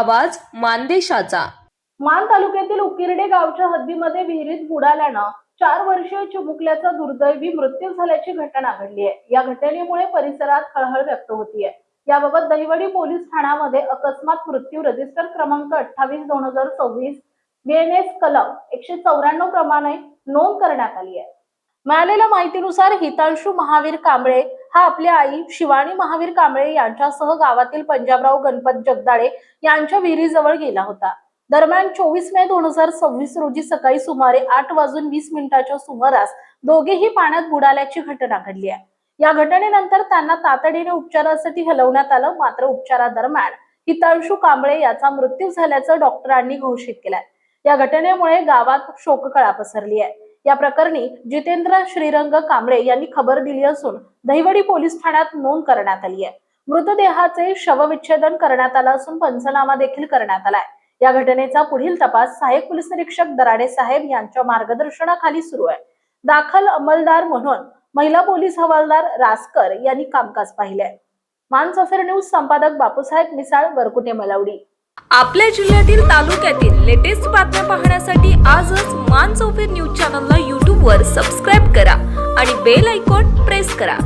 आवाज मानदेशाचा। मान तालुक्यातील उकिरडे गावच्या हद्दीमध्ये विहिरीत बुडाल्यानं 4 वर्षीय चिमुकल्याचा दुर्दैवी मृत्यू झाल्याची घटना घडली आहे। या घटनेमुळे परिसरात हळहळ व्यक्त होतीये। याबाबत दहिवडी पोलीस ठाण्यामध्ये अकस्मात मृत्यू रजिस्टर क्रमांक 28/2026 BNS कलम 194 प्रमाणे नोंद करण्यात आली आहे। मिळालेल्या माहितीनुसार हितांशु महावीर कांबळे हा आपल्या आई शिवानी महावीर कांबळे यांच्यासह गावातील पंजाबराव गणपत जगदाळे यांच्या विहिरीजवळ गेला होता। दरम्यान 24 मे 2026 रोजी सकाळी सुमारे 8:20 सुमारास दोघेही पाण्यात बुडाल्याची घटना घडली आहे। या घटनेनंतर त्यांना तातडीने उपचारासाठी हलवण्यात आलं, मात्र उपचारादरम्यान हितांशु कांबळे याचा मृत्यू झाल्याचं डॉक्टरांनी घोषित केलंय। या घटनेमुळे गावात शोककळा पसरली आहे। या प्रकरणी जितेंद्र श्रीरंग कांबळे यांनी खबर दिली असून दहिवडी पोलीस ठाण्यात नोंद करण्यात आली आहे। मृतदेहाचे शवविच्छेदन करण्यात आलं असून पंचनामा देखील करण्यात आलाय। या घटनेचा पुढील तपास सहाय्यक पोलीस निरीक्षक दराडे साहेब यांच्या मार्गदर्शनाखाली सुरू आहे। दाखल अंमलदार म्हणून महिला पोलीस हवालदार रासकर यांनी कामकाज पाहिलंय। मानसफर न्यूज संपादक बापूसाहेब मिसाळ, वरकुटे, मलवडी। आपल्या जिल्ह्यातील तालुक्यातील लेटेस्ट बातम्या पाहण्यासाठी आजच मानसफर न्यूज चॅनलला YouTube वर सबस्क्राईब करा आणि बेल आयकॉन प्रेस करा।